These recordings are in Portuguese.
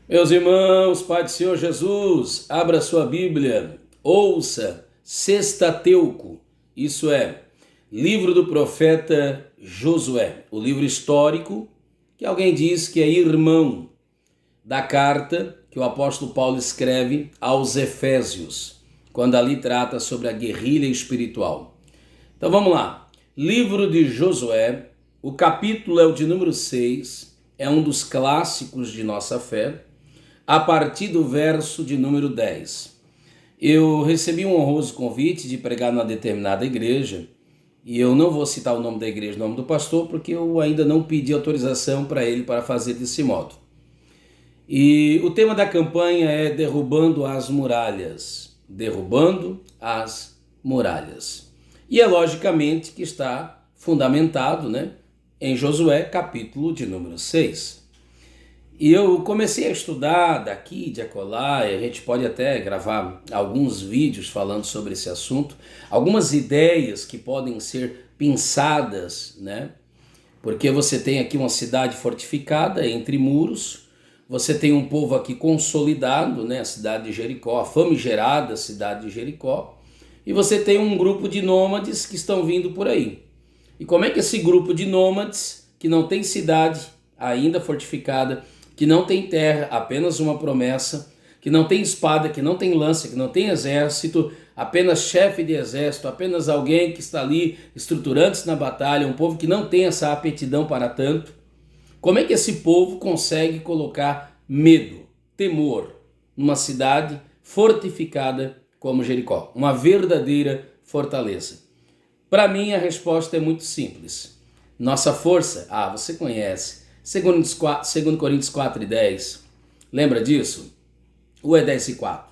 Meus irmãos, Pai do Senhor Jesus, abra sua Bíblia, ouça Sextateuco, isso é, livro do profeta Josué, o livro histórico que alguém diz que é irmão da carta que o apóstolo Paulo escreve aos Efésios, quando ali trata sobre a guerrilha espiritual. Então vamos lá, livro de Josué, o capítulo é o de número 6, é um dos clássicos de nossa fé, a partir do verso de número 10. Eu recebi um honroso convite de pregar numa determinada igreja, e eu não vou citar o nome da igreja, o nome do pastor, porque eu ainda não pedi autorização para ele para fazer desse modo. E o tema da campanha é Derrubando as Muralhas. Derrubando as Muralhas. E é logicamente que está fundamentado, em Josué, capítulo de número 6. E eu comecei a estudar daqui, de acolá, e a gente pode até gravar alguns vídeos falando sobre esse assunto, algumas ideias que podem ser pensadas, Porque você tem aqui uma cidade fortificada entre muros, você tem um povo aqui consolidado, a cidade de Jericó, a famigerada cidade de Jericó, e você tem um grupo de nômades que estão vindo por aí. E como é que esse grupo de nômades, que não tem cidade ainda fortificada, que não tem terra, apenas uma promessa, que não tem espada, que não tem lança, que não tem exército, apenas chefe de exército, apenas alguém que está ali estruturando-se na batalha, um povo que não tem essa aptidão para tanto. Como é que esse povo consegue colocar medo, temor, numa cidade fortificada como Jericó? Uma verdadeira fortaleza. Para mim a resposta é muito simples. Nossa força, você conhece, 2 Coríntios 4:10, lembra disso? Ou é 10:4?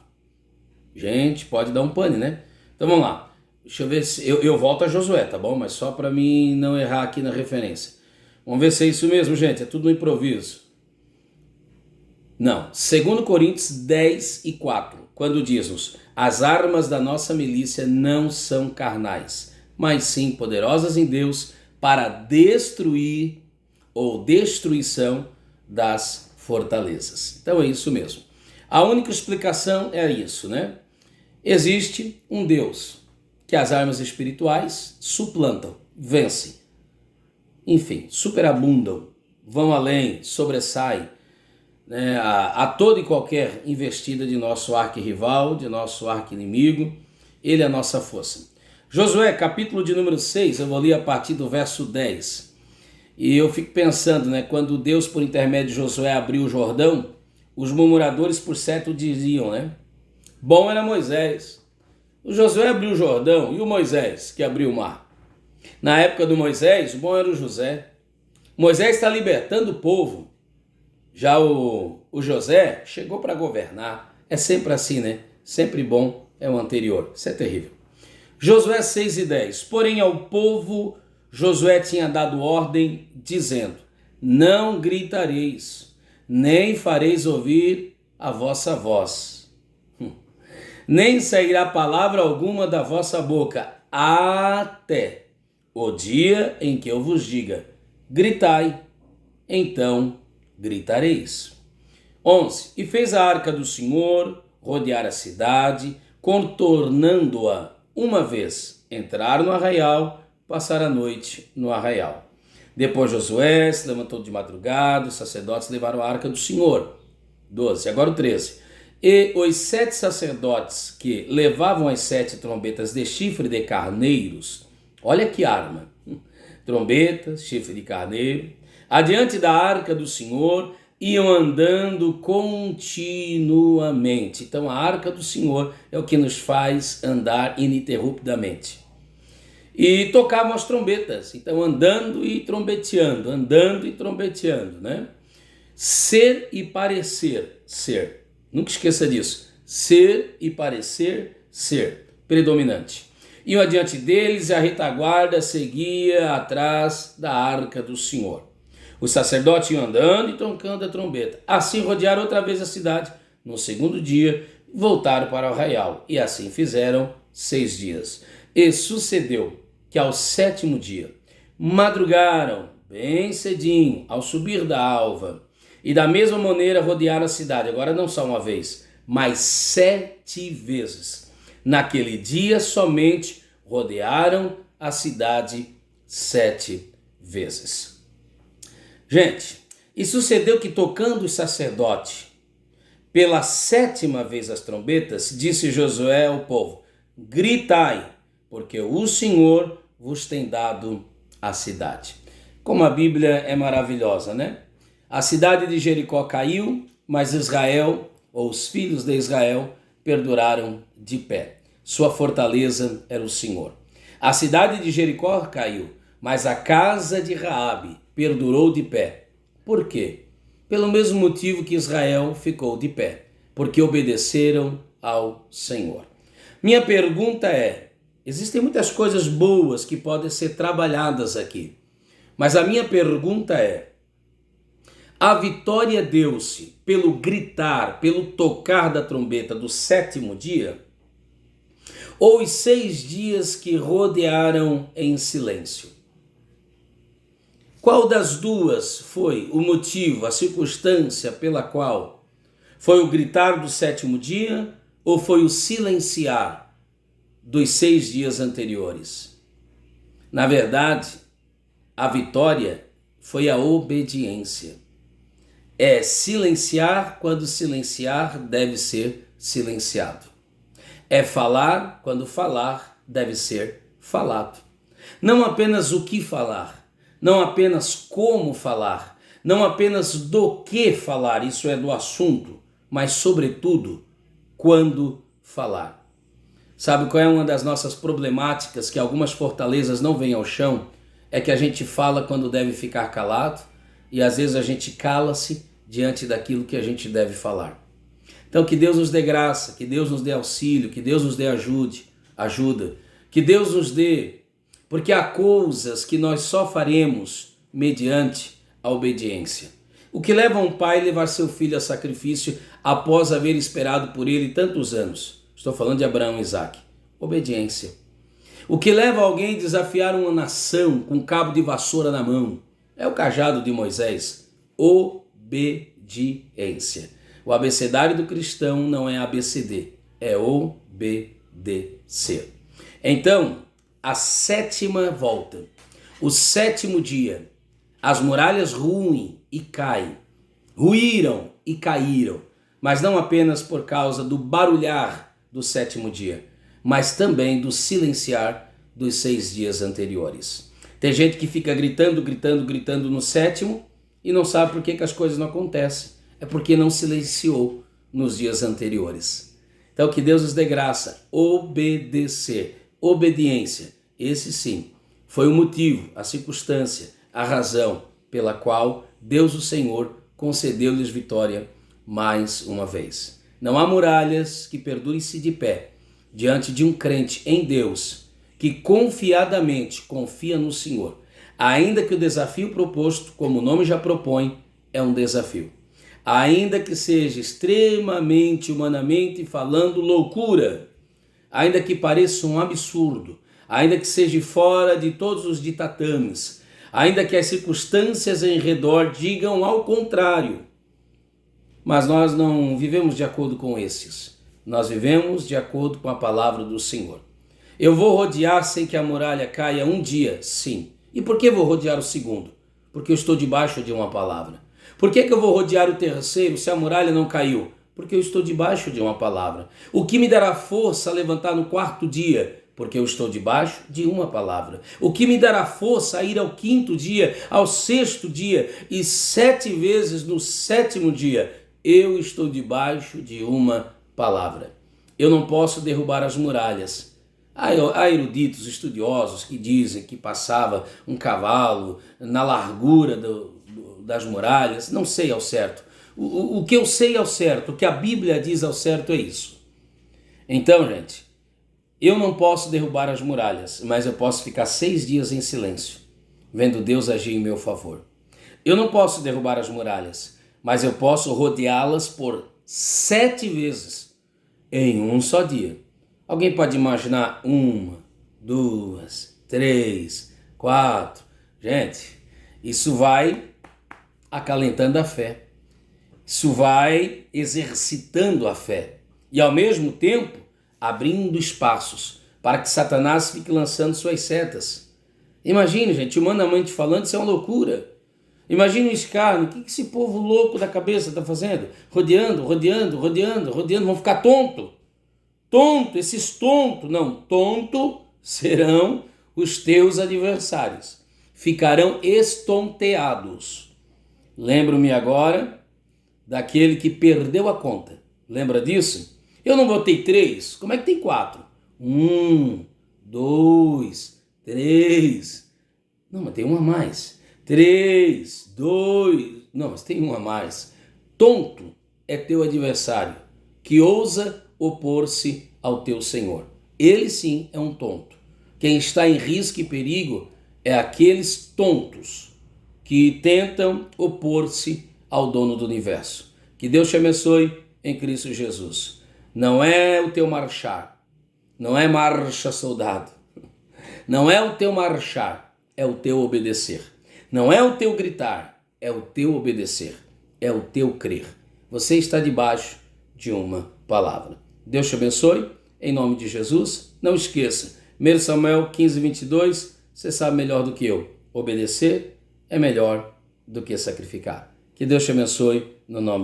Gente, pode dar um pane, Então vamos lá, deixa eu ver se eu volto a Josué, tá bom? Mas só para mim não errar aqui na referência. Vamos ver se é isso mesmo, gente, é tudo no improviso. Não, 2 Coríntios 10:4, quando diz-nos: as armas da nossa milícia não são carnais, mas sim poderosas em Deus para destruir ou destruição das fortalezas. Então é isso mesmo. A única explicação é isso, Existe um Deus que as armas espirituais suplantam, vencem, enfim, superabundam, vão além, sobressaem, a toda e qualquer investida de nosso arquirrival, de nosso arqui-inimigo. Ele é a nossa força. Josué, capítulo de número 6, eu vou ler a partir do verso 10. E eu fico pensando, quando Deus, por intermédio de Josué, abriu o Jordão, os murmuradores por certo diziam, bom era Moisés. O Josué abriu o Jordão, e o Moisés que abriu o mar? Na época do Moisés, o bom era o José. Moisés está libertando o povo. Já o José chegou para governar. É sempre assim, Sempre bom é o anterior. Isso é terrível. Josué 6:10. Porém ao povo Josué tinha dado ordem, dizendo: não gritareis, nem fareis ouvir a vossa voz, nem sairá palavra alguma da vossa boca, até o dia em que eu vos diga: gritai, então gritareis. 11. E fez a arca do Senhor rodear a cidade, contornando-a uma vez. Entraram no arraial, passar a noite no arraial. Depois Josué se levantou de madrugada, os sacerdotes levaram a arca do Senhor. 12. Agora o 13. E os 7 sacerdotes que levavam as 7 trombetas de chifre de carneiros, olha que arma, trombetas, chifre de carneiro, adiante da arca do Senhor, iam andando continuamente. Então a arca do Senhor é o que nos faz andar ininterruptamente. E tocavam as trombetas, então andando e trombeteando, Ser e parecer, ser. Nunca esqueça disso. Ser e parecer, ser. Predominante. Iam adiante deles e a retaguarda seguia atrás da arca do Senhor. Os sacerdotes iam andando e tocando a trombeta. Assim rodearam outra vez a cidade. No segundo dia, voltaram para o arraial. E assim fizeram 6 dias. E sucedeu que ao 7º dia madrugaram bem cedinho, ao subir da alva, E da mesma maneira rodearam a cidade, agora não só uma vez, mas 7 vezes. Naquele dia somente rodearam a cidade 7 vezes. Gente, e sucedeu que tocando o sacerdote pela 7ª vez as trombetas, disse Josué ao povo: gritai, porque o Senhor vos tem dado a cidade. Como a Bíblia é maravilhosa, né? A cidade de Jericó caiu, mas Israel, ou os filhos de Israel, perduraram de pé. Sua fortaleza era o Senhor. A cidade de Jericó caiu, mas a casa de Raabe perdurou de pé. Por quê? Pelo mesmo motivo que Israel ficou de pé, porque obedeceram ao Senhor. Minha pergunta é: existem muitas coisas boas que podem ser trabalhadas aqui, mas a minha pergunta é: a vitória deu-se pelo gritar, pelo tocar da trombeta do 7º dia, ou os 6 dias que rodearam em silêncio? Qual das duas foi o motivo, a circunstância pela qual? Foi o gritar do 7º dia ou foi o silenciar dos 6 dias anteriores? Na verdade, a vitória foi a obediência. É silenciar quando silenciar deve ser silenciado. É falar quando falar deve ser falado. Não apenas o que falar, não apenas como falar, não apenas do que falar, isso é do assunto, mas sobretudo quando falar. Sabe qual é uma das nossas problemáticas que algumas fortalezas não vêm ao chão? É que a gente fala quando deve ficar calado e às vezes a gente cala-se diante daquilo que a gente deve falar. Então que Deus nos dê graça, que Deus nos dê auxílio, que Deus nos dê ajuda, que Deus nos dê, porque há coisas que nós só faremos mediante a obediência. O que leva um pai a levar seu filho a sacrifício após haver esperado por ele tantos anos? Estou falando de Abraão e Isaque. Obediência. O que leva alguém a desafiar uma nação com um cabo de vassoura na mão? É o cajado de Moisés. Obediência. O abecedário do cristão não é ABCD, é obedecer. Então, a 7ª volta, o 7º dia, as muralhas ruem e caem, ruíram e caíram, mas não apenas por causa do barulhar do 7º dia, mas também do silenciar dos 6 dias anteriores. Tem gente que fica gritando no 7º e não sabe por que as coisas não acontecem. É porque não silenciou nos dias anteriores. Então que Deus nos dê graça, obedecer, obediência. Esse sim foi o motivo, a circunstância, a razão pela qual Deus o Senhor concedeu-lhes vitória mais uma vez. Não há muralhas que perdurem-se de pé diante de um crente em Deus que confiadamente confia no Senhor, ainda que o desafio proposto, como o nome já propõe, é um desafio. Ainda que seja extremamente, humanamente falando, loucura, ainda que pareça um absurdo, ainda que seja fora de todos os ditatames, ainda que as circunstâncias em redor digam ao contrário, mas nós não vivemos de acordo com esses, nós vivemos de acordo com a palavra do Senhor. Eu vou rodear sem que a muralha caia um dia? Sim. E por que vou rodear o segundo? Porque eu estou debaixo de uma palavra. Por que eu vou rodear o terceiro se a muralha não caiu? Porque eu estou debaixo de uma palavra. O que me dará força a levantar no 4º dia? Porque eu estou debaixo de uma palavra. O que me dará força a ir ao 5º dia, ao 6º dia e 7 vezes no 7º dia? Eu estou debaixo de uma palavra. Eu não posso derrubar as muralhas. Há eruditos, estudiosos que dizem que passava um cavalo na largura das muralhas. Não sei ao certo. O que eu sei ao certo, o que a Bíblia diz ao certo é isso. Então, gente, eu não posso derrubar as muralhas, mas eu posso ficar 6 dias em silêncio, vendo Deus agir em meu favor. Eu não posso derrubar as muralhas, mas eu posso rodeá-las por 7 vezes em um só dia. Alguém pode imaginar 1, 2, 3, 4. Gente, isso vai acalentando a fé. Isso vai exercitando a fé e, ao mesmo tempo, abrindo espaços para que Satanás fique lançando suas setas. Imagine, gente, humanamente falando, isso é uma loucura. Imagine o escárnio, o que esse povo louco da cabeça está fazendo? Rodeando, vão ficar tonto. Tonto, esses tontos, não, tonto serão os teus adversários. Ficarão estonteados. Lembro-me agora daquele que perdeu a conta. Lembra disso? Eu não botei 3, como é que tem 4? 1, 2, 3. Não, mas tem um a mais. 3, 2. Não, mas tem um a mais. Tonto é teu adversário que ousa opor-se ao teu Senhor. Ele sim é um tonto. Quem está em risco e perigo é aqueles tontos que tentam opor-se ao dono do universo. Que Deus te abençoe em Cristo Jesus. Não é o teu marchar, não é marcha soldado, não é o teu marchar, é o teu obedecer. Não é o teu gritar, é o teu obedecer, é o teu crer. Você está debaixo de uma palavra. Deus te abençoe, em nome de Jesus. Não esqueça, 1 Samuel 15, 22, você sabe melhor do que eu. Obedecer é melhor do que sacrificar. Que Deus te abençoe, no nome de